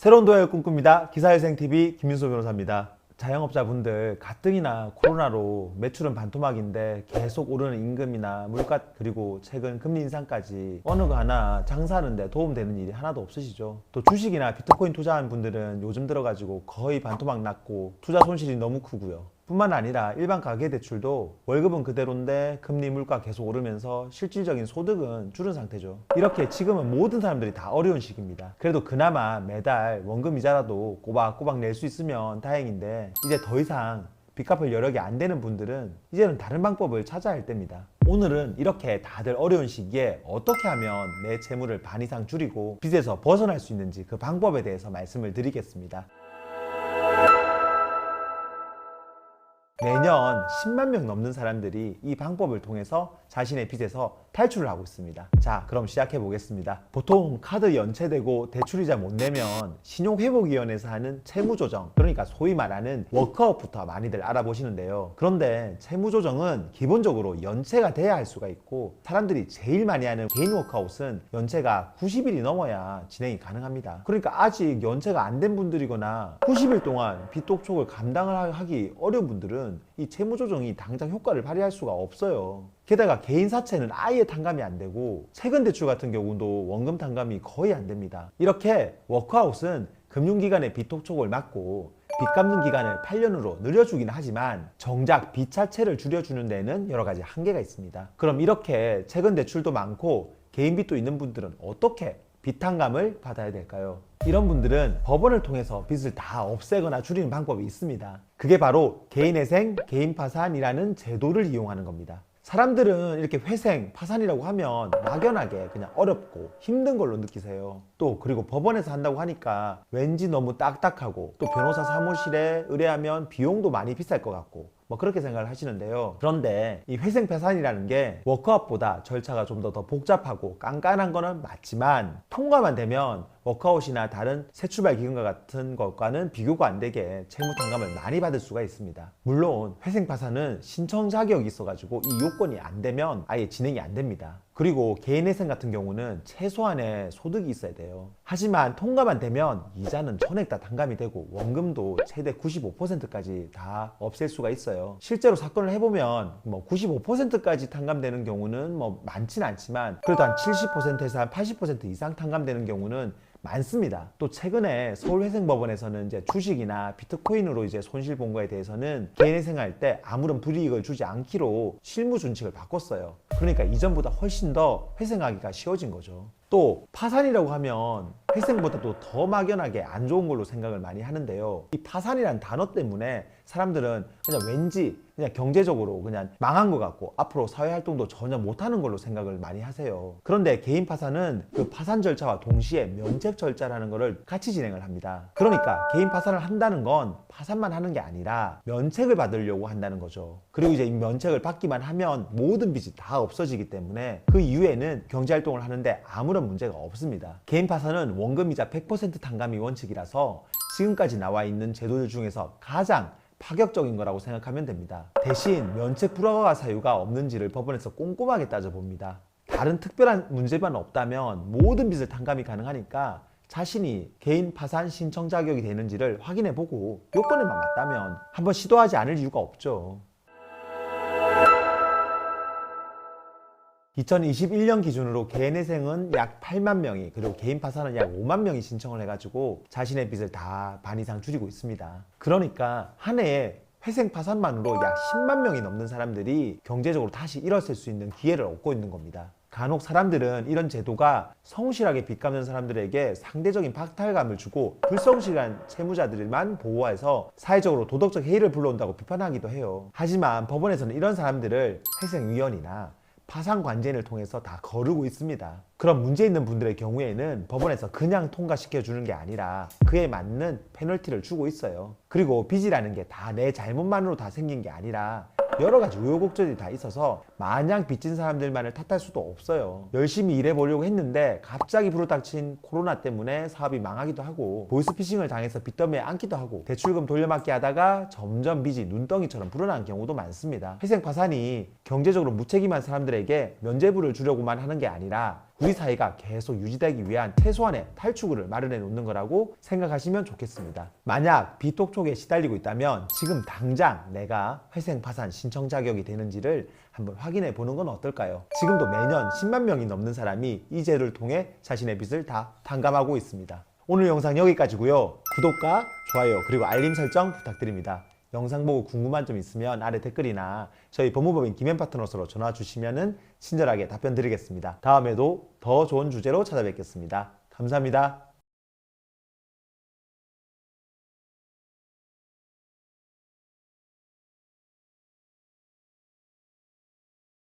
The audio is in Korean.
새로운 도약을 꿈꿉니다. 기사일생TV 김윤수 변호사입니다. 자영업자분들 가뜩이나 코로나로 매출은 반토막인데 계속 오르는 임금이나 물가 그리고 최근 금리 인상까지 어느 거 하나 장사하는데 도움되는 일이 하나도 없으시죠? 또 주식이나 비트코인 투자한 분들은 요즘 들어가지고 거의 반토막 났고 투자 손실이 너무 크고요. 뿐만 아니라 일반 가계대출도 월급은 그대로인데 금리 물가 계속 오르면서 실질적인 소득은 줄은 상태죠. 이렇게 지금은 모든 사람들이 다 어려운 시기입니다. 그래도 그나마 매달 원금 이자라도 꼬박꼬박 낼 수 있으면 다행인데 이제 더 이상 빚 갚을 여력이 안 되는 분들은 이제는 다른 방법을 찾아야 할 때입니다. 오늘은 이렇게 다들 어려운 시기에 어떻게 하면 내 채무를 반 이상 줄이고 빚에서 벗어날 수 있는지 그 방법에 대해서 말씀을 드리겠습니다. 매년 10만 명 넘는 사람들이 이 방법을 통해서 자신의 빚에서 탈출을 하고 있습니다. 자, 그럼 시작해 보겠습니다. 보통 카드 연체되고 대출이자 못 내면 신용회복위원회에서 하는 채무조정, 그러니까 소위 말하는 워크아웃부터 많이들 알아보시는데요. 그런데 채무조정은 기본적으로 연체가 돼야 할 수가 있고 사람들이 제일 많이 하는 개인 워크아웃은 연체가 90일이 넘어야 진행이 가능합니다. 그러니까 아직 연체가 안 된 분들이거나 90일 동안 빚독촉을 감당을 하기 어려운 분들은 이 채무조정이 당장 효과를 발휘할 수가 없어요. 게다가 개인 사채는 아예 탕감이 안 되고 최근 대출 같은 경우도 원금 탕감이 거의 안 됩니다. 이렇게 워크아웃은 금융기관의 빚독촉을 막고 빚 갚는 기간을 8년으로 늘려주긴 하지만 정작 빚 자체를 줄여주는 데는 여러 가지 한계가 있습니다. 그럼 이렇게 최근 대출도 많고 개인 빚도 있는 분들은 어떻게 빚 탕감을 받아야 될까요? 이런 분들은 법원을 통해서 빚을 다 없애거나 줄이는 방법이 있습니다. 그게 바로 개인회생, 개인파산이라는 제도를 이용하는 겁니다. 사람들은 이렇게 회생, 파산이라고 하면 막연하게 그냥 어렵고 힘든 걸로 느끼세요. 또 그리고 법원에서 한다고 하니까 왠지 너무 딱딱하고 또 변호사 사무실에 의뢰하면 비용도 많이 비쌀 것 같고 뭐 그렇게 생각을 하시는데요. 그런데 이 회생 파산이라는 게 워크아웃보다 절차가 좀 더 복잡하고 깐깐한 거는 맞지만 통과만 되면 워크아웃이나 다른 새출발 기금과 같은 것과는 비교가 안 되게 채무 탕감을 많이 받을 수가 있습니다. 물론 회생 파산은 신청 자격이 있어가지고 이 요건이 안 되면 아예 진행이 안 됩니다. 그리고 개인회생 같은 경우는 최소한의 소득이 있어야 돼요. 하지만 통과만 되면 이자는 전액 다 탕감이 되고 원금도 최대 95%까지 다 없앨 수가 있어요. 실제로 사건을 해보면 뭐 95%까지 탕감되는 경우는 뭐 많진 않지만 그래도 한 70%에서 한 80% 이상 탕감되는 경우는 많습니다. 또 최근에 서울회생법원에서는 이제 주식이나 비트코인으로 이제 손실 본 거에 대해서는 개인회생할 때 아무런 불이익을 주지 않기로 실무 준칙을 바꿨어요. 그러니까 이전보다 훨씬 더 회생하기가 쉬워진 거죠. 또 파산이라고 하면 회생보다도 더 막연하게 안 좋은 걸로 생각을 많이 하는데요. 이 파산이라는 단어 때문에 사람들은 그냥 왠지 그냥 경제적으로 그냥 망한 것 같고 앞으로 사회활동도 전혀 못하는 걸로 생각을 많이 하세요. 그런데 개인 파산은 그 파산 절차와 동시에 면책 절차라는 것을 같이 진행을 합니다. 그러니까 개인 파산을 한다는 건 파산만 하는 게 아니라 면책을 받으려고 한다는 거죠. 그리고 이제 이 면책을 받기만 하면 모든 빚이 다 없어지기 때문에 그 이후에는 경제활동을 하는데 아무런 문제가 없습니다. 개인 파산은 원금이자 100% 탕감이 원칙이라서 지금까지 나와 있는 제도들 중에서 가장 파격적인 거라고 생각하면 됩니다. 대신 면책 불허가 사유가 없는지를 법원에서 꼼꼼하게 따져봅니다. 다른 특별한 문제만 없다면 모든 빚을 탕감이 가능하니까 자신이 개인 파산 신청 자격이 되는지를 확인해보고 요건에만 맞다면 한번 시도하지 않을 이유가 없죠. 2021년 기준으로 개인회생은 약 8만 명이 그리고 개인 파산은 약 5만 명이 신청을 해가지고 자신의 빚을 다 반 이상 줄이고 있습니다. 그러니까 한 해에 회생 파산만으로 약 10만 명이 넘는 사람들이 경제적으로 다시 일어설 수 있는 기회를 얻고 있는 겁니다. 간혹 사람들은 이런 제도가 성실하게 빚 갚는 사람들에게 상대적인 박탈감을 주고 불성실한 채무자들만 보호해서 사회적으로 도덕적 해이를 불러온다고 비판하기도 해요. 하지만 법원에서는 이런 사람들을 회생위원이나 파산관제인을 통해서 다 거르고 있습니다. 그럼 문제 있는 분들의 경우에는 법원에서 그냥 통과시켜주는 게 아니라 그에 맞는 페널티를 주고 있어요. 그리고 빚이라는 게 다 내 잘못만으로 다 생긴 게 아니라 여러 가지 우여곡절이 다 있어서 마냥 빚진 사람들만을 탓할 수도 없어요. 열심히 일해보려고 했는데 갑자기 불어닥친 코로나 때문에 사업이 망하기도 하고 보이스피싱을 당해서 빚더미에 앉기도 하고 대출금 돌려막기 하다가 점점 빚이 눈덩이처럼 불어나는 경우도 많습니다. 회생 파산이 경제적으로 무책임한 사람들에게 면죄부를 주려고만 하는 게 아니라 우리 사회가 계속 유지되기 위한 최소한의 탈출구를 마련해 놓는 거라고 생각하시면 좋겠습니다. 만약 비톡촉에 시달리고 있다면 지금 당장 내가 회생파산 신청 자격이 되는지를 한번 확인해 보는 건 어떨까요? 지금도 매년 10만 명이 넘는 사람이 이 제도를 통해 자신의 빚을 다 탕감하고 있습니다. 오늘 영상 여기까지고요. 구독과 좋아요 그리고 알림 설정 부탁드립니다. 영상 보고 궁금한 점 있으면 아래 댓글이나 저희 법무법인 김앤파트너스로 전화 주시면 친절하게 답변 드리겠습니다. 다음에도 더 좋은 주제로 찾아뵙겠습니다. 감사합니다.